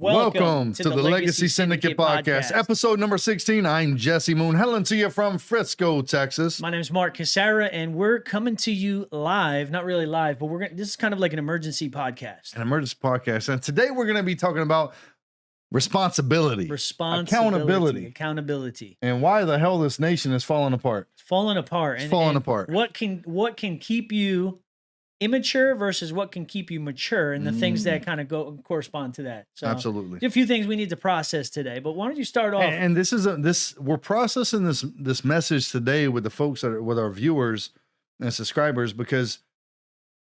Welcome to the Legacy Syndicate Podcast, episode number 16. I'm Jesse Moon, hailing to you from Frisco, Texas. My name is Mark Casara, and we're coming to you live. Not really live, but this is kind of like an emergency podcast. An emergency podcast. And today we're going to be talking about responsibility, accountability, and why the hell this nation is falling apart. It's falling apart. What can keep you immature versus what can keep you mature, and the things that kind of correspond to that. So absolutely, a few things we need to process today. But why don't you start off? And we're processing this message today with the folks with our viewers and subscribers, because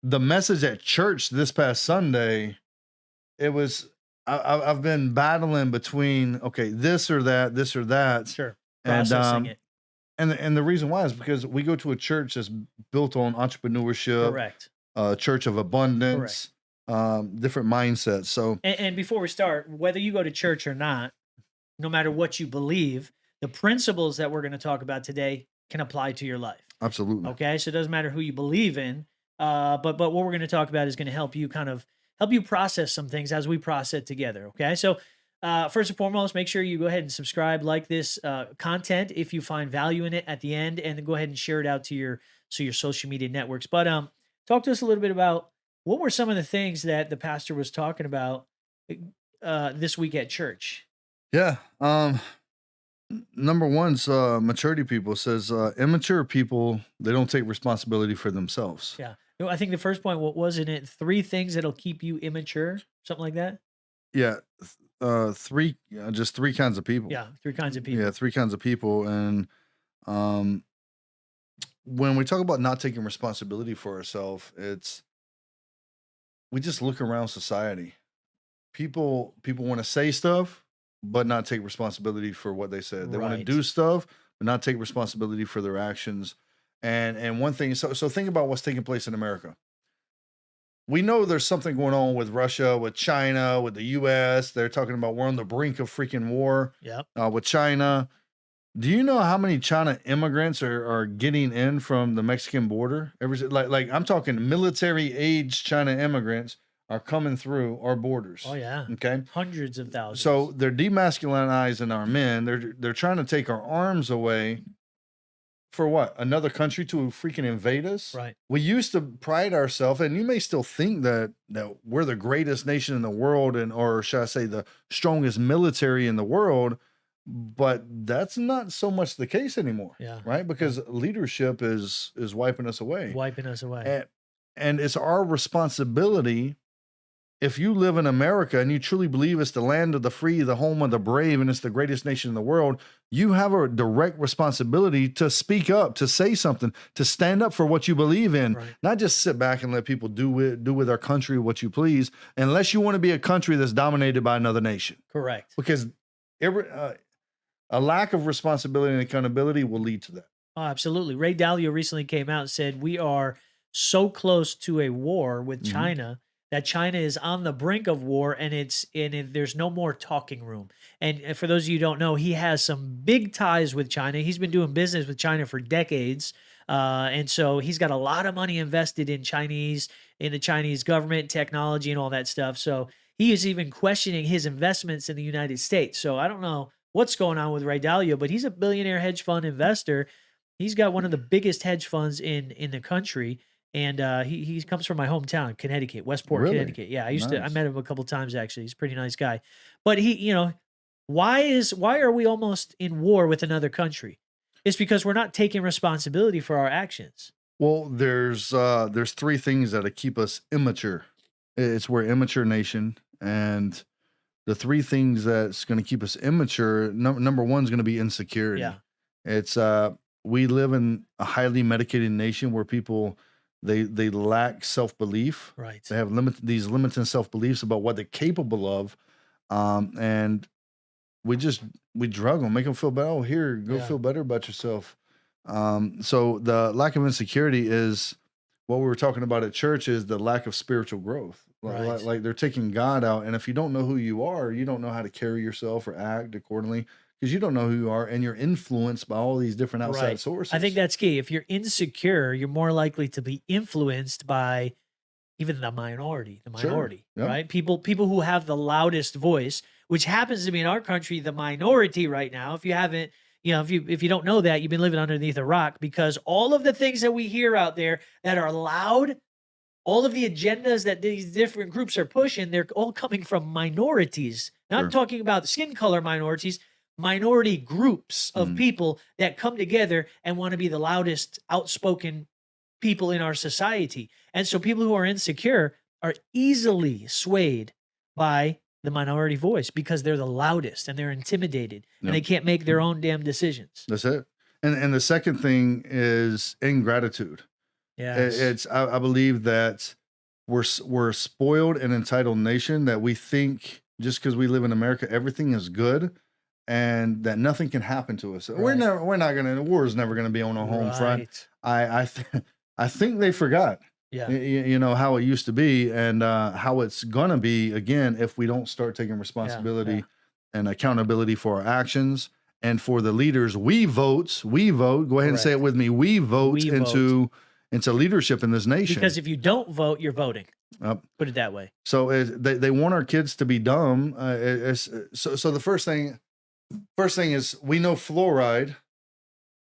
the message at church this past Sunday, it was I've been battling between this or that. Sure, processing it. And the reason why is because we go to a church that's built on entrepreneurship. Correct. Church of abundance, different mindsets. So, and before we start, whether you go to church or not, no matter what you believe, the principles that we're going to talk about today can apply to your life. Absolutely. Okay. So it doesn't matter who you believe in, but what we're going to talk about is going to help you process some things as we process together. Okay. So, first and foremost, make sure you go ahead and subscribe, like this content if you find value in it at the end, and then go ahead and share it out to your social media networks. But talk to us a little bit about what were some of the things that the pastor was talking about this week at church. Yeah. Number one's maturity people. Says immature people, they don't take responsibility for themselves. Yeah. I think the first point, what wasn't it? 3 things that'll keep you immature, something like that. Yeah. Just 3 kinds of people. Yeah. 3 kinds of people. Yeah. 3 kinds of people. And when we talk about not taking responsibility for ourselves, we just look around society. People want to say stuff, but not take responsibility for what they said. They want to do stuff, but not take responsibility for their actions. And one thing, so think about what's taking place in America. We know there's something going on with Russia, with China, with the U.S. They're talking about we're on the brink of freaking war. Yep. With China. Do you know how many China immigrants are getting in from the Mexican border? Like I'm talking military age China immigrants are coming through our borders. Oh yeah. Okay. Hundreds of thousands. So they're demasculinizing our men. They're trying to take our arms away for what? Another country to freaking invade us? Right. We used to pride ourselves, and you may still think that we're the greatest nation in the world, or should I say the strongest military in the world. But that's not so much the case anymore. Yeah. Right? Because leadership is wiping us away. And it's our responsibility. If you live in America and you truly believe it's the land of the free, the home of the brave, and it's the greatest nation in the world, you have a direct responsibility to speak up, to say something, to stand up for what you believe in, not just sit back and let people do with our country what you please, unless you want to be a country that's dominated by another nation. Correct. Because a lack of responsibility and accountability will lead to that. Oh, absolutely. Ray Dalio recently came out and said, we are so close to a war with China that China is on the brink of war, and there's no more talking room. And for those of you who don't know, he has some big ties with China. He's been doing business with China for decades. And so he's got a lot of money invested in the Chinese government, technology, and all that stuff. So he is even questioning his investments in the United States. So I don't know what's going on with Ray Dalio, but he's a billionaire hedge fund investor. He's got one of the biggest hedge funds in the country, and he comes from my hometown, Connecticut, Westport, Connecticut. Yeah, I met him a couple times actually. He's a pretty nice guy. But why are we almost in war with another country? It's because we're not taking responsibility for our actions. Well, there's 3 things that keep us immature. We're an immature nation, and the 3 things that's going to keep us immature, number 1 is going to be insecurity. Yeah. It's we live in a highly medicated nation where people they lack self-belief. Right. They have these limiting self-beliefs about what they're capable of, and we drug them, make them feel better. Oh, here, go feel better about yourself. So the lack of insecurity is what we were talking about at church, is the lack of spiritual growth. Like they're taking God out. And if you don't know who you are, you don't know how to carry yourself or act accordingly, because you don't know who you are, and you're influenced by all these different outside sources. I think that's key. If you're insecure, you're more likely to be influenced by even the minority, Sure. Yep. right? People who have the loudest voice, which happens to be in our country the minority right now. If you haven't, if you don't know that, you've been living underneath a rock, because all of the things that we hear out there that are loud, all of the agendas that these different groups are pushing, they're all coming from minorities. Not Sure. talking about skin color minorities, minority groups of people that come together and want to be the loudest, outspoken people in our society. And so people who are insecure are easily swayed by the minority voice because they're the loudest and they're intimidated and they can't make their own damn decisions. That's it. And the second thing is ingratitude. Yes. I believe that we're a spoiled and entitled nation, that we think just because we live in America, everything is good and that nothing can happen to us. Right. We're not gonna, the war is never gonna be on our home front. I think they forgot. Yeah. You know how it used to be, and how it's gonna be again if we don't start taking responsibility and accountability for our actions. And for the leaders, we vote. Go ahead and say it with me. We vote into leadership in this nation. Because if you don't vote, you're voting. Put it that way. So they want our kids to be dumb. So the first thing is, we know fluoride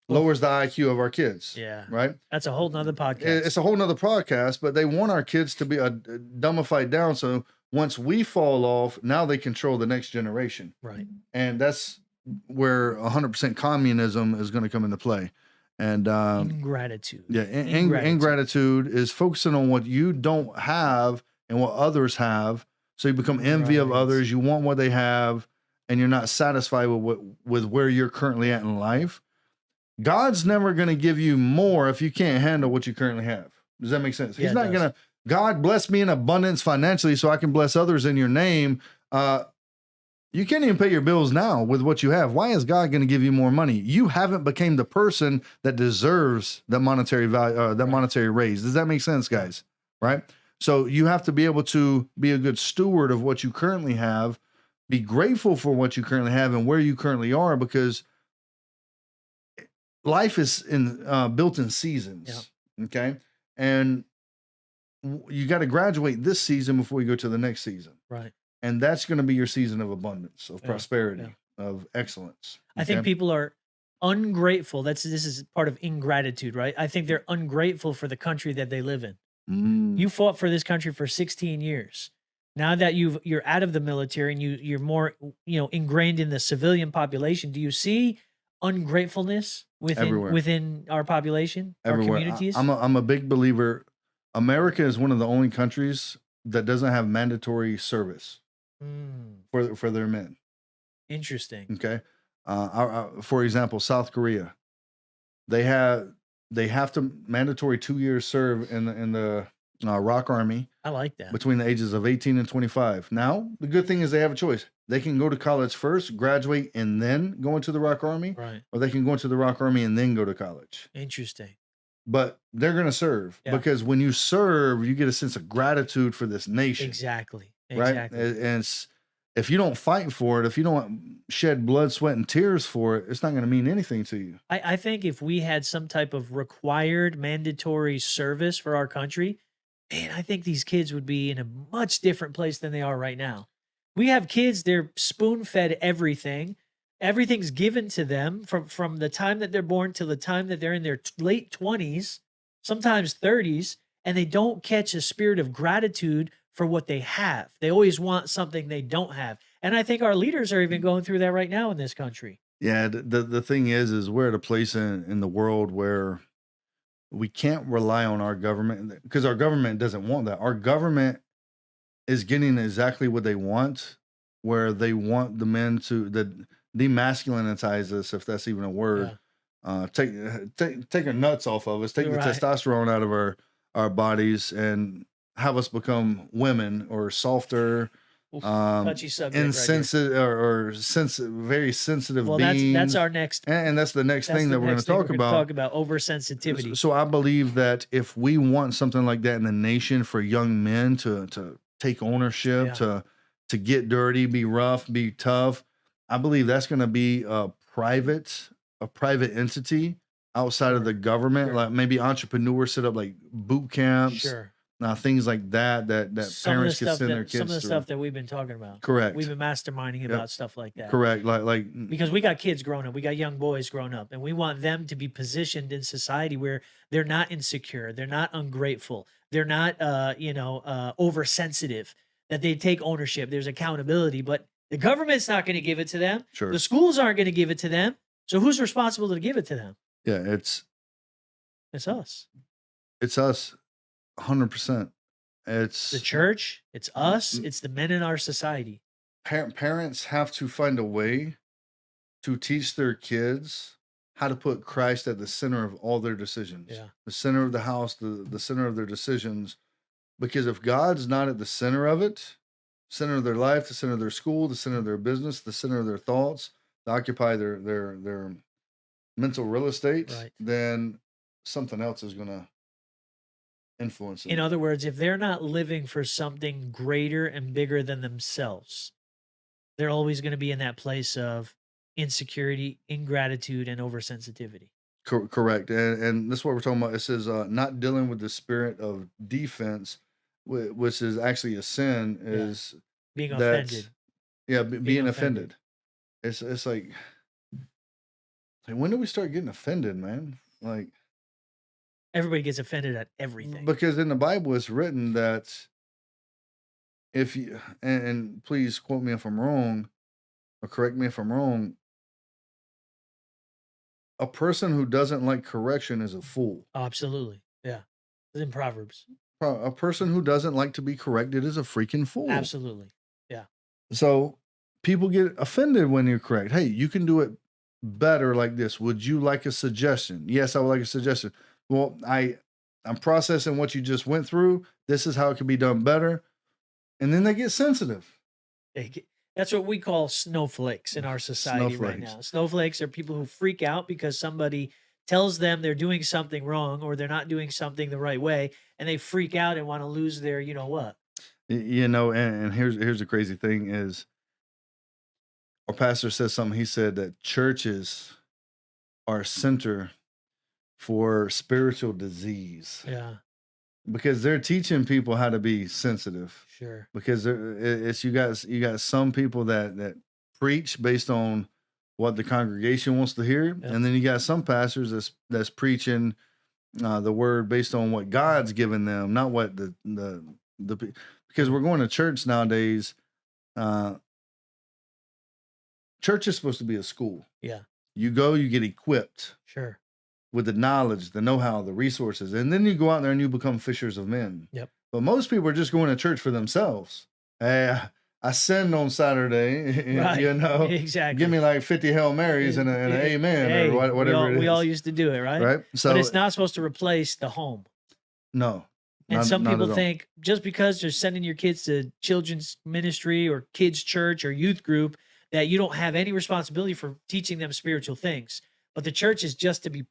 lowers the IQ of our kids. Yeah. Right? That's a whole nother podcast. It's a whole nother podcast, but they want our kids to be dumbified down. So once we fall off, now they control the next generation. Right. And that's where 100% communism is going to come into play. And ingratitude. Yeah. Ingratitude is focusing on what you don't have and what others have. So you become envy of others. You want what they have, and you're not satisfied with where you're currently at in life. God's never going to give you more if you can't handle what you currently have. Does that make sense? He's not going to, God bless me in abundance financially so I can bless others in your name. You can't even pay your bills now with what you have. Why is God going to give you more money? You haven't become the person that deserves that monetary value, that monetary raise. Does that make sense, guys? Right? So you have to be able to be a good steward of what you currently have, be grateful for what you currently have and where you currently are, because life is built in seasons. Yeah. Okay. And you got to graduate this season before you go to the next season. Right. And that's going to be your season of abundance, of prosperity, of excellence. Okay? I think people are ungrateful. This is part of ingratitude, right? I think they're ungrateful for the country that they live in. You fought for this country for 16 years. Now that you're out of the military and you're more, ingrained in the civilian population, do you see ungratefulness within our population, everywhere. Our communities? I'm a big believer. America is one of the only countries that doesn't have mandatory service for their men. Interesting. Okay. For example, South Korea, they have to mandatory 2 years serve in the ROK Army. I like that. Between the ages of 18 and 25. Now, the good thing is they have a choice. They can go to college first, graduate, and then go into the ROK Army. Right. Or they can go into the ROK Army and then go to college. Interesting. But they're going to serve, because when you serve, you get a sense of gratitude for this nation. Exactly. Right? And if you don't fight for it, if you don't shed blood, sweat, and tears for it, it's not going to mean anything to you. I think if we had some type of required mandatory service for our country, man, I think these kids would be in a much different place than they are right now. We have kids, they're spoon-fed everything. Everything's given to them from the time that they're born till the time that they're in their late 20s, sometimes 30s, and they don't catch a spirit of gratitude for what they have. They always want something they don't have. And I think our leaders are even going through that right now in this country. Yeah, the thing is we're at a place in the world where we can't rely on our government, because our government doesn't want that. Our government is getting exactly what they want, where they want the men to demasculinize us, if that's even a word. Yeah. Take our nuts off of us, take the testosterone out of our bodies, and have us become women or softer, touchy subject, insensitive, or very sensitive beings. That's our next, and that's the next thing that we're going to talk about. Talk about oversensitivity. So I believe that if we want something like that in the nation for young men to take ownership, to get dirty, be rough, be tough, I believe that's going to be a private entity outside of the government. Like maybe entrepreneurs set up like boot camps. things like that parents can send their kids some of the through. stuff that we've been talking about. Correct. We've been masterminding about stuff like that. Correct. Like because we got kids growing up, we got young boys growing up, and we want them to be positioned in society where they're not insecure, they're not ungrateful, they're not oversensitive, that they take ownership, there's accountability, but the government's not going to give it to them. Sure. The schools aren't going to give it to them. So who's responsible to give it to them? Yeah, it's us. It's us, 100%. It's the church. It's us. It's the men in our society. Parents have to find a way to teach their kids how to put Christ at the center of all their decisions. Yeah. The center of the house, the center of their decisions. Because if God's not at the center of it, center of their life, the center of their school, the center of their business, the center of their thoughts, to occupy their mental real estate, right, then something else is going to influence them. In other words, if they're not living for something greater and bigger than themselves, they're always going to be in that place of insecurity, ingratitude, and oversensitivity. Correct. And this is what we're talking about. It says not dealing with the spirit of defense, which is actually a sin, is being offended. Yeah, being offended. It's like, when do we start getting offended, man? Like, everybody gets offended at everything. Because in the Bible it's written that if you, and please quote me if I'm wrong, or correct me if I'm wrong, a person who doesn't like correction is a fool. Oh, absolutely. Yeah. It's in Proverbs. A person who doesn't like to be corrected is a freaking fool. Absolutely. Yeah. So people get offended when you're correct. Hey, you can do it better like this. Would you like a suggestion? Yes, I would like a suggestion. Well, I'm processing what you just went through. This is how it can be done better. And then they get sensitive. That's what we call snowflakes in our society right now. Snowflakes are people who freak out because somebody tells them they're doing something wrong or they're not doing something the right way, and they freak out and want to lose their, you know what? And here's the crazy thing is, our pastor says something. He said that churches are a center for spiritual disease. Yeah. Because they're teaching people how to be sensitive. Sure. Because it's you got some people that preach based on what the congregation wants to hear, and then you got some pastors that's preaching the word based on what God's given them, not what the because we're going to church nowadays. Church is supposed to be a school. Yeah. You go, you get equipped. Sure. With the knowledge, the know-how, the resources. And then you go out there and you become fishers of men. Yep. But most people are just going to church for themselves. Hey, I sinned on Saturday, right. Exactly. Give me like 50 Hail Marys and an amen or whatever it is. We all used to do it, right? Right. So, but it's not supposed to replace the home. No. And some people think just because you're sending your kids to children's ministry or kids' church or youth group that you don't have any responsibility for teaching them spiritual things. But the church is just to be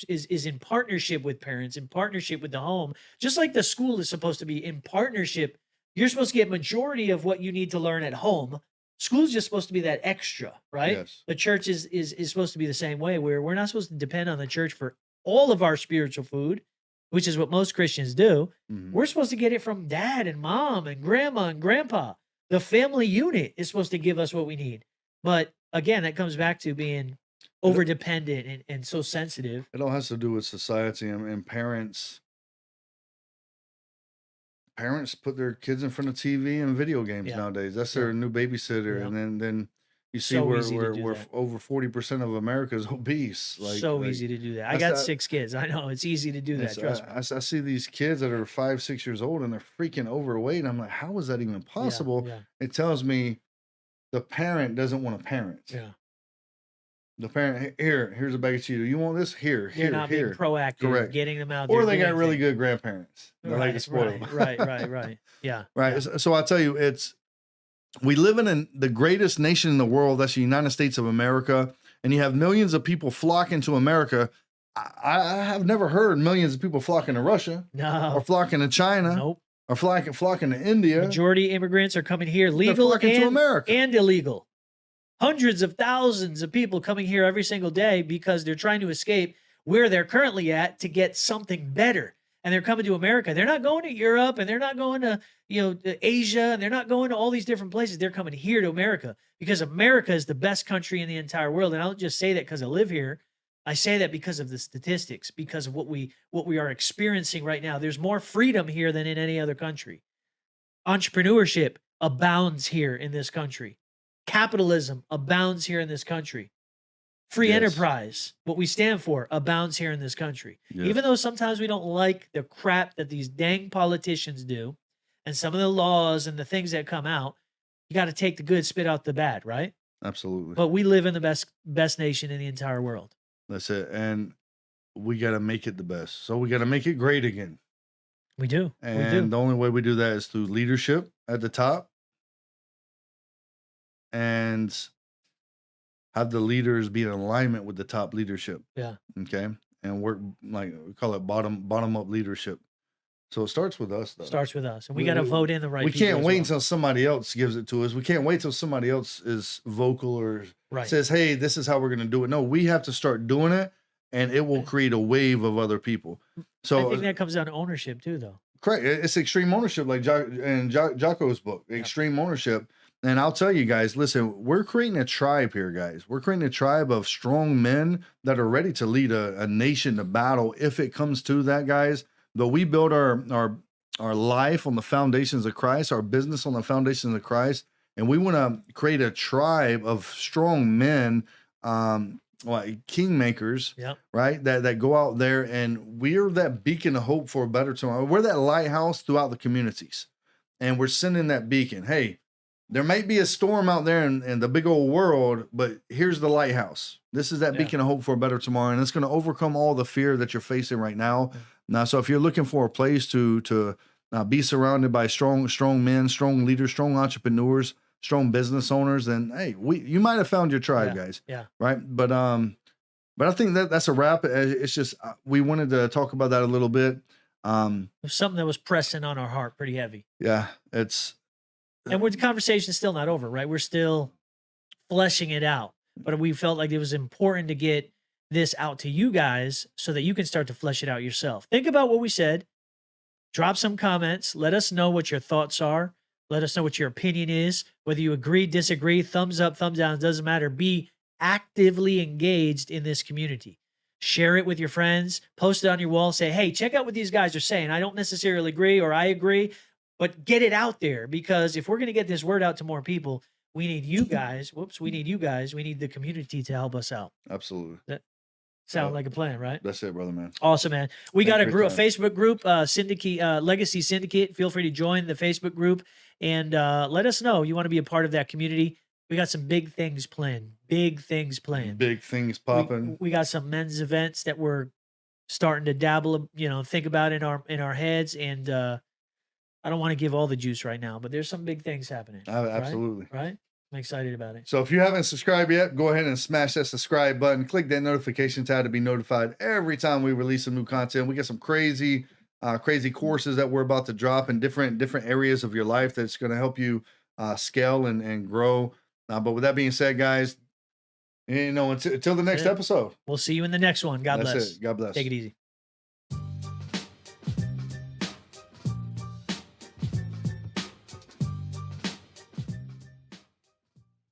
is in partnership with parents, in partnership with the home, just like the school is supposed to be in partnership. You're supposed to get majority of what you need to learn at home. School's just supposed to be that extra, right? Yes. The church is supposed to be the same way, where we're not supposed to depend on the church for all of our spiritual food, which is what most Christians do. Mm-hmm. We're supposed to get it from dad and mom and grandma and grandpa. The family unit is supposed to give us what we need. But again, that comes back to being over dependent and so sensitive. It all has to do with society and parents. Parents put their kids in front of TV and video games nowadays. That's their new babysitter. Yeah. And then you see where over 40% of America is obese. Easy to do that. I got 6 kids. I know it's easy to do that. Trust me. I see these kids that are 5, 6 years old and they're freaking overweight. I'm like, how is that even possible? Yeah. It tells me the parent doesn't want to parent. Yeah. The parent, here's a bag of Cheetos. You want this? Here. They're not being proactive, correct, getting them out there. Or they got really good grandparents. They like to spoil them. Right. Yeah. Right. Yeah. So I'll tell you, we live in the greatest nation in the world. That's the United States of America. And you have millions of people flocking to America. I have never heard millions of people flocking to Russia. No. Or flocking to China. Nope. Or flocking to India. Majority of immigrants are coming here legal and illegal. Hundreds of thousands of people coming here every single day because they're trying to escape where they're currently at to get something better. and they're coming to America. They're not going to Europe, and they're not going to, to Asia, and they're not going to all these different places. They're coming here to America because America is the best country in the entire world. And I don't just say that because I live here. I say that because of the statistics, because of what we are experiencing right now. There's more freedom here than in any other country. Entrepreneurship abounds here in this country. Capitalism abounds here in this country. Free enterprise, what we stand for, abounds here in this country. Yes. Even though sometimes we don't like the crap that these dang politicians do and some of the laws and the things that come out, you got to take the good, spit out the bad, right? Absolutely. But we live in the best nation in the entire world. That's it. And we got to make it the best. So we got to make it great again. We do. And the only way we do that is through leadership at the top and have the leaders be in alignment with the top leadership. Yeah. Okay. And work, like we call it bottom-up leadership. So it starts with us, though. Starts with us. And we got to vote in the right people. We can't wait until somebody else gives it to us. We can't wait till somebody else is vocal or says, hey, this is how we're going to do it. No, we have to start doing it, and it will create a wave of other people. So I think that comes down to ownership, too, though. Correct. It's extreme ownership, like in Jocko's book, Extreme Ownership. And I'll tell you guys, listen, we're creating a tribe here, guys. We're creating a tribe of strong men that are ready to lead a nation to battle if it comes to that, guys. But we build our life on the foundations of Christ, our business on the foundations of Christ. And we want to create a tribe of strong men, like kingmakers, right? That go out there, and we're that beacon of hope for a better tomorrow. We're that lighthouse throughout the communities. And we're sending that beacon. Hey, there might be a storm out there in the big old world, but here's the lighthouse. This is that beacon of hope for a better tomorrow, and it's going to overcome all the fear that you're facing right now. Now, so if you're looking for a place to be surrounded by strong men, strong leaders, strong entrepreneurs, strong business owners, then hey, you might have found your tribe, guys. Yeah. Right. But I think that's a wrap. It's just we wanted to talk about that a little bit. There's something that was pressing on our heart pretty heavy. Yeah, and the conversation's still not over, right? We're still fleshing it out, but we felt like it was important to get this out to you guys so that you can start to flesh it out yourself. Think about what we said. Drop some comments. Let us know what your thoughts are. Let us know what your opinion is. Whether you agree, disagree, thumbs up, thumbs down, doesn't matter. Be actively engaged in this community. Share it with your friends. Post it on your wall. Say, hey, check out what these guys are saying. I don't necessarily agree, or I agree. But get it out there, because if we're going to get this word out to more people, we need you guys. We need you guys. We need the community to help us out. Absolutely. That sound like a plan, right? That's it, brother, man. Awesome, man. We got a Facebook group, Legacy Syndicate. Feel free to join the Facebook group and let us know you want to be a part of that community. We got some big things planned. Big things planned. Big things popping. We got some men's events that we're starting to dabble, think about in our heads, and I don't want to give all the juice right now, but there's some big things happening. Absolutely. Right? I'm excited about it. So if you haven't subscribed yet, go ahead and smash that subscribe button. Click that notification tab to be notified every time we release some new content. We got some crazy courses that we're about to drop in different areas of your life that's going to help you scale and grow. But with that being said, guys, until the next episode. We'll see you in the next one. God bless. That's it. God bless. Take it easy.